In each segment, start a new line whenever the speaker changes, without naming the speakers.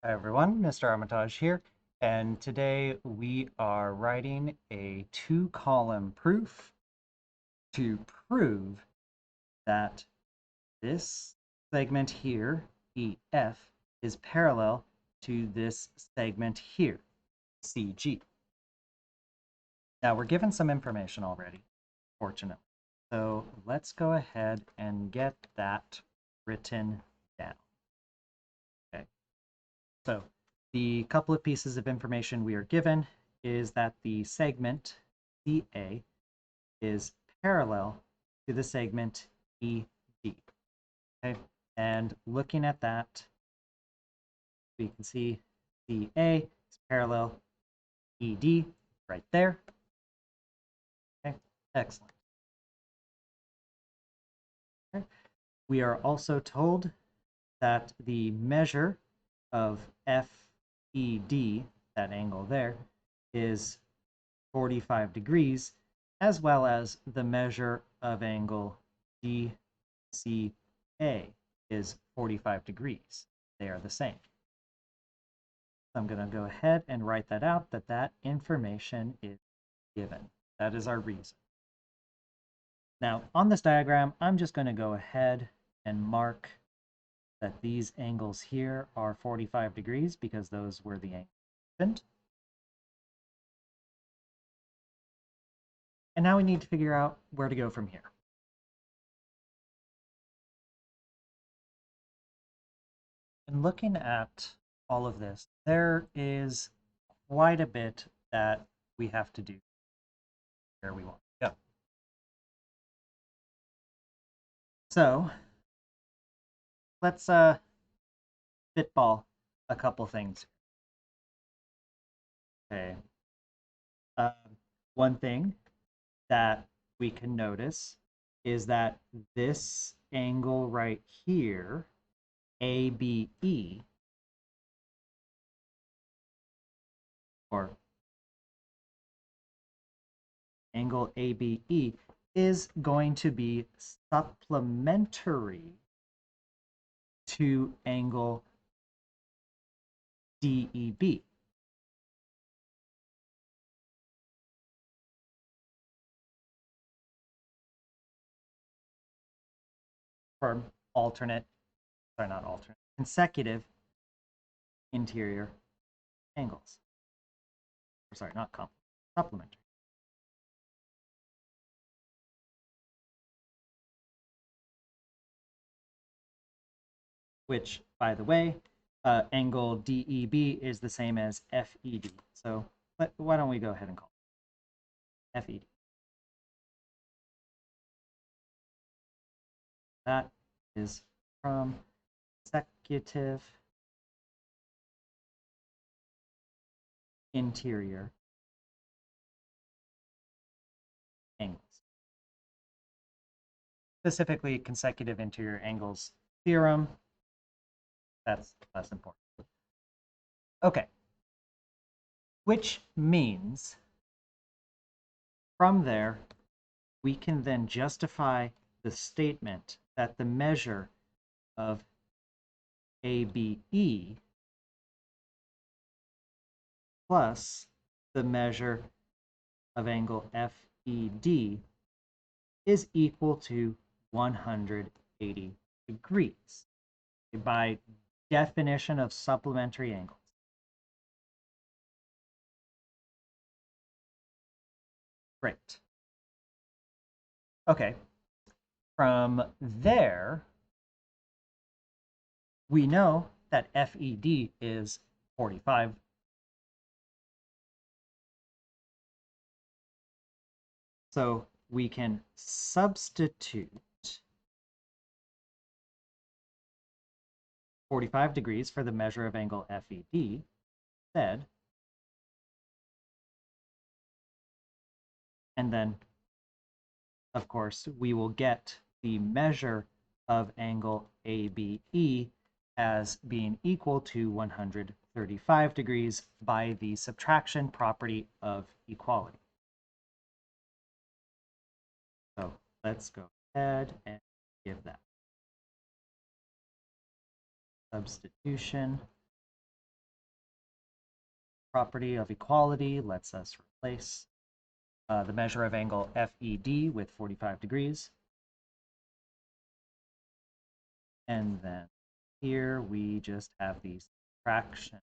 Hi everyone, Mr. Armitage here, and today we are writing a two-column proof to prove that this segment here, EF, is parallel to this segment here, CG. Now we're given some information already, fortunately. So let's go ahead and get that written down. Okay. So the couple of pieces of information we are given is that the segment CA is parallel to the segment ED. Okay, and looking at that, we can see CA is parallel ED right there. Okay, excellent. Okay. We are also told that the measure of FED, that angle there, is 45 degrees, as well as the measure of angle DCA is 45 degrees. They are the same. So I'm going to go ahead and write that out, that information is given. That is our reason. Now, on this diagram, I'm just going to go ahead and mark that these angles here are 45 degrees because those were the angles. And now we need to figure out where to go from here. And looking at all of this, there is quite a bit that we have to do where we want to go. So let's spitball a couple things. Okay. Uh, One thing that we can notice is that this angle right here, ABE, or angle ABE, is going to be supplementary to angle DEB. For consecutive interior angles. Or sorry, not complementary, supplementary. Which, by the way, angle DEB is the same as FED. So why don't we go ahead and call it FED. That is from consecutive interior angles. Specifically, consecutive interior angles theorem. That's less important. Okay. Which means from there, we can then justify the statement that the measure of ABE plus the measure of angle FED is equal to 180 degrees by definition of supplementary angles. Great. Okay. From there, we know that FED is 45. So we can substitute 45 degrees for the measure of angle FED instead. And then, of course, we will get the measure of angle ABE as being equal to 135 degrees by the subtraction property of equality. So let's go ahead and give that. Substitution property of equality lets us replace the measure of angle FED with 45 degrees. And then here we just have these fraction.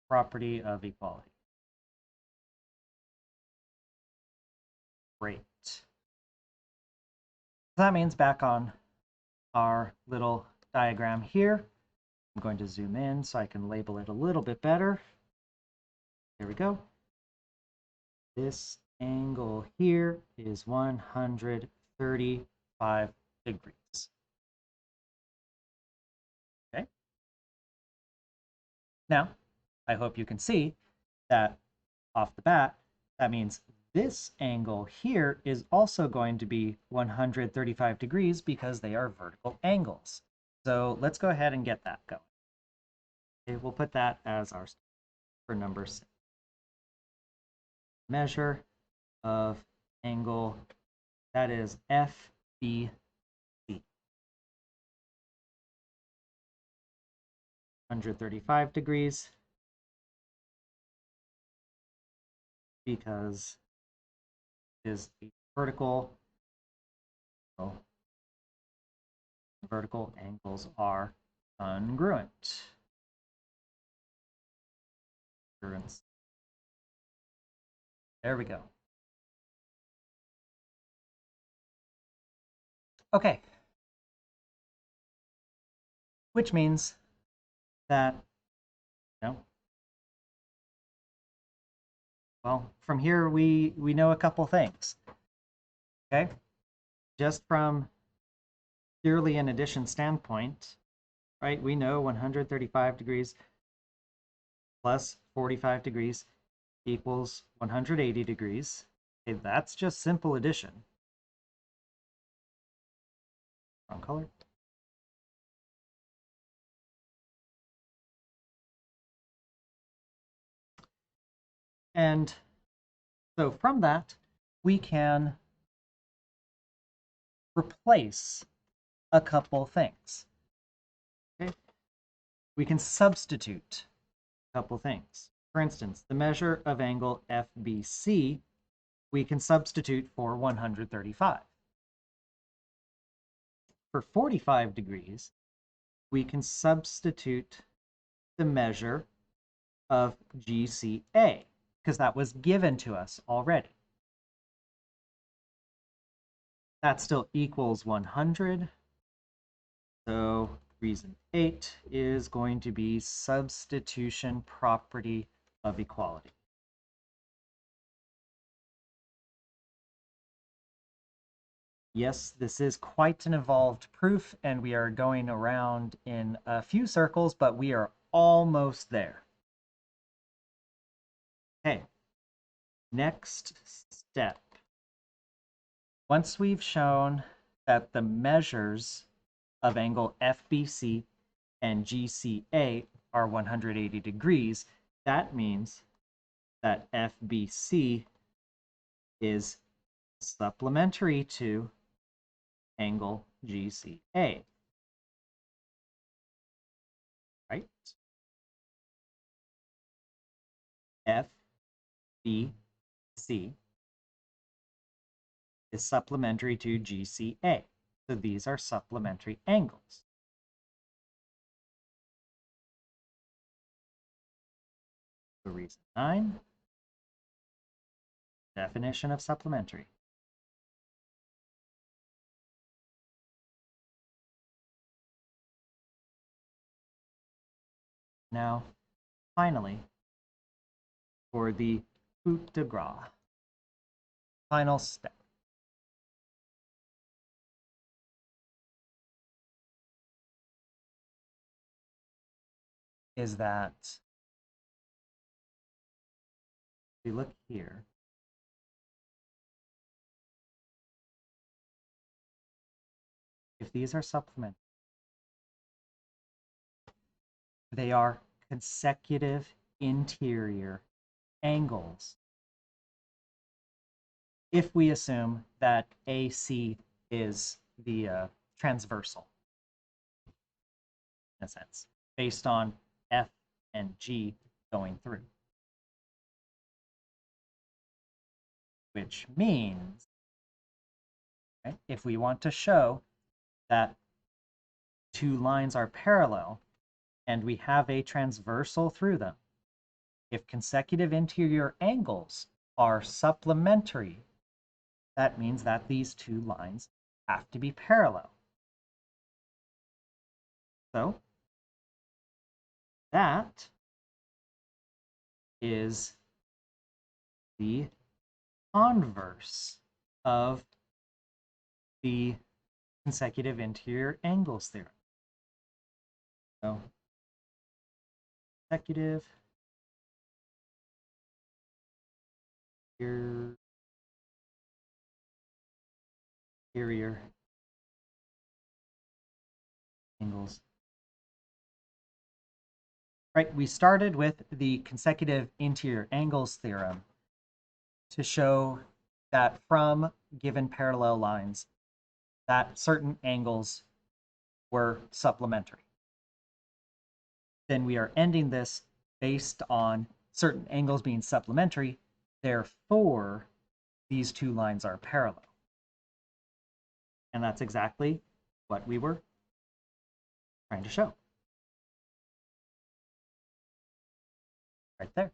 Property of equality. Great. That means back on our little diagram here, I'm going to zoom in so I can label it a little bit better. Here we go. This angle here is 135 degrees. Okay. Now, I hope you can see that off the bat, that means this angle here is also going to be 135 degrees because they are vertical angles. So let's go ahead and get that going. Okay, we'll put that as our for number 6. Measure of angle, that is FBC. 135 degrees because it is a vertical. So vertical angles are congruent. There we go. Okay. Which means that, well, from here we know a couple things. Okay? Just from purely an addition standpoint, right? We know 135 degrees plus 45 degrees equals 180 degrees. Okay, that's just simple addition. Wrong color. And so from that, we can replace a couple things. Okay? We can substitute a couple things. For instance, the measure of angle FBC, we can substitute for 135. For 45 degrees, we can substitute the measure of GCA, because that was given to us already. That still equals 100. So reason 8 is going to be substitution property of equality. Yes, this is quite an involved proof, and we are going around in a few circles, but we are almost there. Okay, next step. Once we've shown that the measures of angle FBC and GCA are 180 degrees, that means that FBC is supplementary to angle GCA, right? FBC is supplementary to GCA. So these are supplementary angles. So reason 9, definition of supplementary. Now, finally, for the coup de grace, final step. Is that if we look here, if these are supplementary, they are consecutive interior angles if we assume that AC is the transversal, in a sense. based on F and G going through. Which means, right, if we want to show that two lines are parallel and we have a transversal through them, if consecutive interior angles are supplementary, that means that these two lines have to be parallel. So that is the converse of the consecutive interior angles theorem. So consecutive interior angles. Right, we started with the consecutive interior angles theorem to show that from given parallel lines, that certain angles were supplementary. Then we are ending this based on certain angles being supplementary, therefore these two lines are parallel. And that's exactly what we were trying to show. Right there.